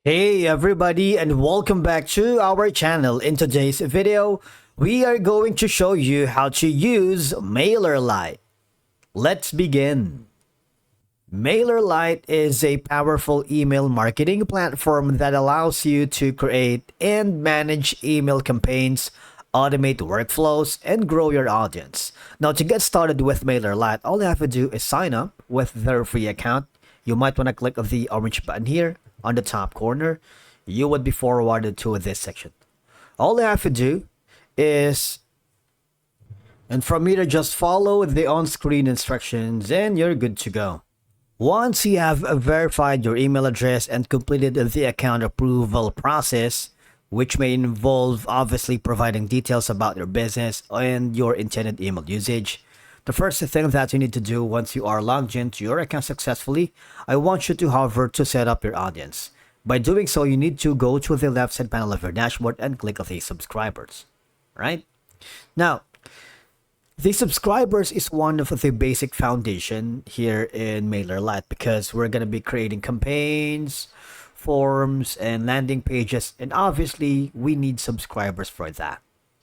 Hey everybody, and welcome back to our channel. In today's video, we are going to show you how to use Mailerlite. Let's begin. Mailerlite is a powerful email marketing platform that allows you to create and manage email campaigns, automate workflows, and grow your audience. Now, to get started with Mailerlite, all you have to do is sign up with their free account. You might want to click the orange button here on the top corner. You would be forwarded to this section. All you have to do is, and from here, just follow the on-screen instructions and you're good to go. Once you have verified your email address and completed the account approval process, which may involve obviously providing details about your business and your intended email usage, the first thing that you need to do once you are logged into your account successfully, I want you to hover to set up your audience. By doing so, you need to go to the left side panel of your dashboard and click on the subscribers, right? Now, the subscribers is one of the basic foundation here in Mailerlite because we're going to be creating campaigns, forms, and landing pages, and obviously we need subscribers for that.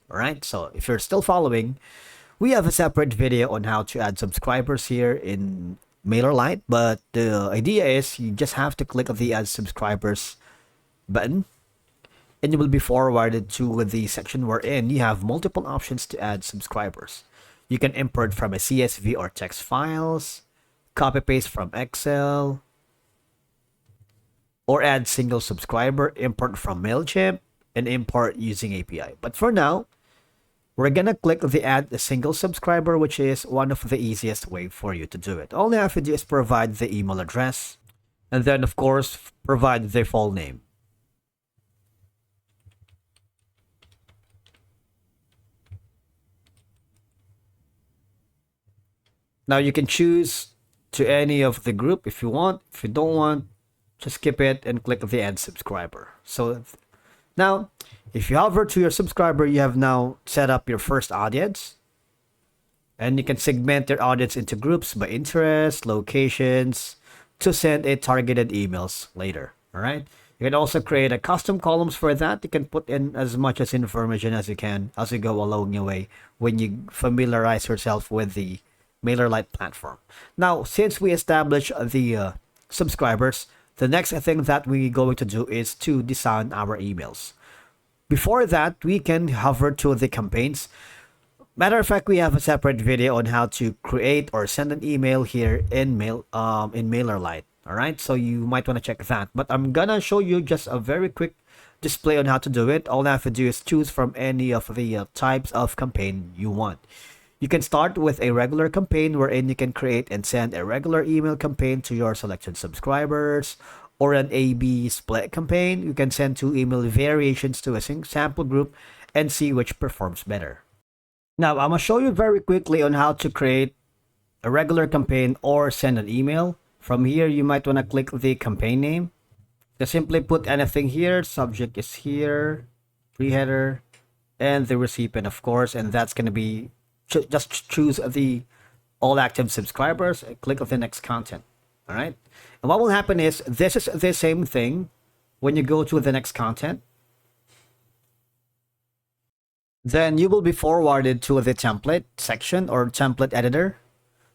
All right, so if you're still following, we have a separate video on how to add subscribers here in Mailerlite, but the idea is you just have to click on the add subscribers button and you will be forwarded to the section wherein you have multiple options to add subscribers. You can import from a CSV or text files, copy paste from Excel, or add single subscriber, import from MailChimp, and import using API. But for now, we're gonna click the add a single subscriber, which is one of the easiest way for you to do it. All you have to do is provide the email address, and then of course, provide the full name. Now you can choose to any of the group if you want. If you don't want, just skip it and click the add subscriber. So now, if you hover to your subscriber, you have now set up your first audience. And you can segment your audience into groups by interest, locations, to send a targeted emails later. All right. You can also create a custom columns for that. You can put in as much as information as you can as you go along your way when you familiarize yourself with the Mailerlite platform. Now, since we established the subscribers, the next thing that we're going to do is to design our emails. Before that, we can hover to the campaigns. Matter of fact, we have a separate video on how to create or send an email here in Mailerlite. All right, so you might want to check that. But I'm gonna show you just a very quick display on how to do it. All I have to do is choose from any of the types of campaign you want. You can start with a regular campaign wherein you can create and send a regular email campaign to your selected subscribers, or an A/B split campaign. You can send two email variations to a sample group and see which performs better. Now, I'm going to show you very quickly on how to create a regular campaign or send an email. From here, you might want to click the campaign name. Just simply put anything here. Subject is here, pre-header, and the recipient, of course, and that's going to be just choose the all active subscribers and click on the next content. All right. And what will happen is this is the same thing when you go to the next content. Then you will be forwarded to the template section or template editor,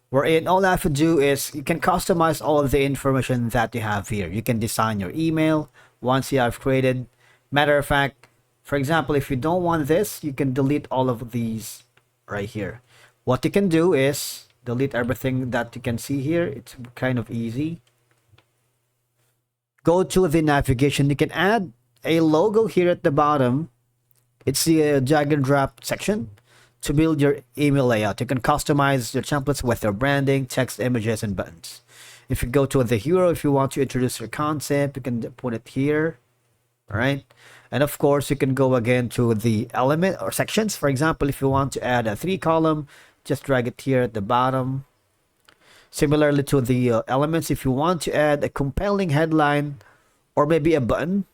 wherein all I have to do is you can customize all of the information that you have here. You can design your email once you have created. Matter of fact, for example, if you don't want this, you can delete all of these right here. What you can do is delete everything that you can see here. It's kind of easy. Go to the navigation. You can add a logo here at the bottom. It's the drag and drop section to build your email layout. You can customize your templates with your branding, text, images, and buttons. If you go to the hero, if you want to introduce your concept, you can put it here. All right. And of course, you can go again to the element or sections. For example, if you want to add a 3-column, just drag it here at the bottom. Similarly to the elements, if you want to add a compelling headline or maybe a button,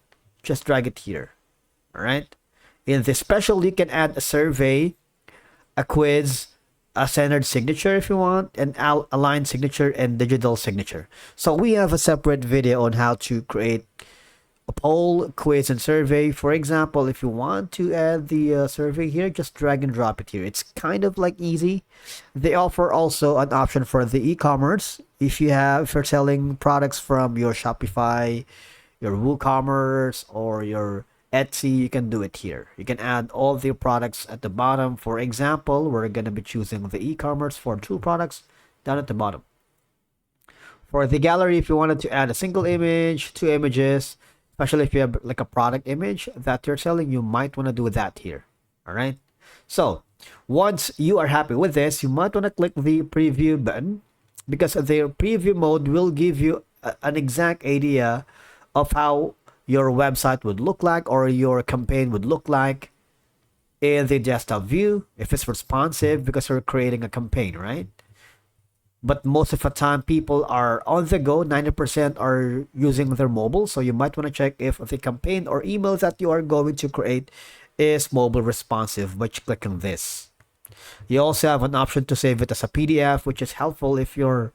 just drag it here. All right. In the special, you can add a survey, a quiz, a centered signature if you want, an aligned signature, and digital signature. So we have a separate video on how to create a poll, quiz, and survey. For example, if you want to add the survey here, just drag and drop it here. It's kind of like easy. They offer also an option for the e-commerce. If you're selling products from your Shopify, your WooCommerce, or your Etsy, you can do it here. You can add all the products at the bottom. For example, we're going to be choosing the e-commerce for 2 products down at the bottom. For the gallery, if you wanted to add a single image, 2 images, especially if you have like a product image that you're selling, you might want to do that here. All right. So once you are happy with this, you might want to click the preview button, because the preview mode will give you an exact idea of how your website would look like, or your campaign would look like in the desktop view, if it's responsive, because you're creating a campaign, right? But most of the time, people are on the go. 90% are using their mobile, so you might want to check if the campaign or email that you are going to create is mobile responsive by clicking this. You also have an option to save it as a PDF, which is helpful if you're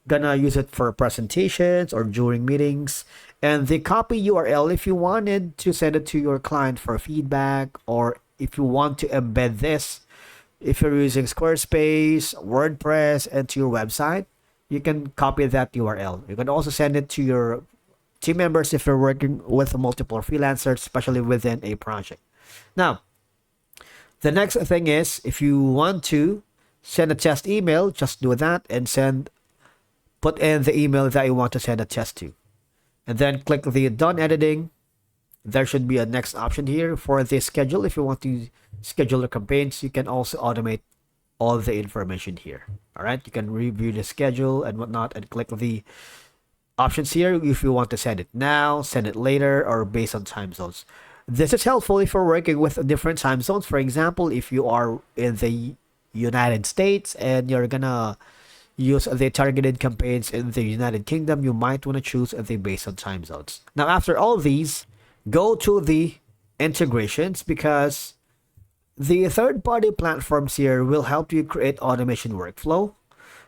gonna use it for presentations or during meetings. And the copy URL, if you wanted to send it to your client for feedback, or if you want to embed this, if you're using Squarespace, WordPress, and to your website, you can copy that URL. You can also send it to your team members if you're working with multiple freelancers, especially within a project. Now, the next thing is, if you want to send a test email, just do that and put in the email that you want to send a test to. And then click the done editing. There should be a next option here for the schedule. If you want to schedule your campaigns, you can also automate all the information here. All right, you can review the schedule and whatnot, and click the options here if you want to send it now, send it later, or based on time zones. This is helpful if you're working with different time zones. For example, if you are in the United States and you're gonna use the targeted campaigns in the United Kingdom, you might want to choose the based on time zones. Now, after all of these, go to the integrations, because the third-party platforms here will help you create automation workflow.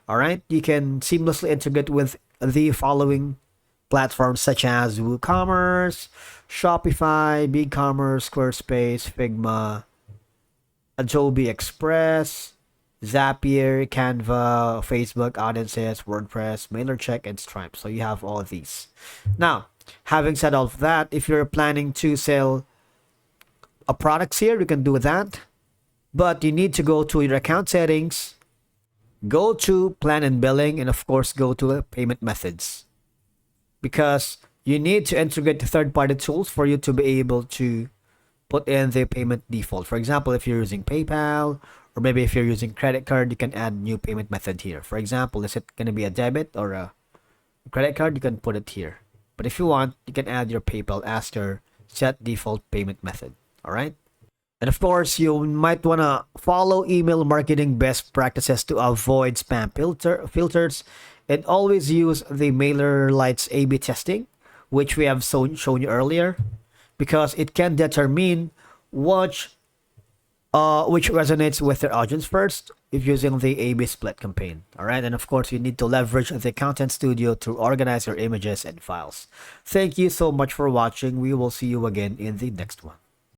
All right, you can seamlessly integrate with the following platforms such as WooCommerce, Shopify, BigCommerce, Squarespace, Figma, Adobe Express, Zapier, Canva, Facebook Audiences, WordPress, MailerCheck, and Stripe. So you have all of these. Now, having said all of that, if you're planning to sell a products here, you can do that. But you need to go to your account settings, go to plan and billing, and of course, go to payment methods. Because you need to integrate third-party tools for you to be able to put in the payment default. For example, if you're using PayPal, or maybe if you're using credit card, you can add new payment method here. For example, is it going to be a debit or a credit card? You can put it here. But if you want, you can add your PayPal as your set default payment method. All right. And of course, you might want to follow email marketing best practices to avoid spam filters, and always use the Mailerlite's A/B testing, which we have shown you earlier, because it can determine which resonates with their audience first if using the A/B split campaign. All right, and of course, you need to leverage the Content Studio to organize your images and files. Thank you so much for watching. We will see you again in the next one.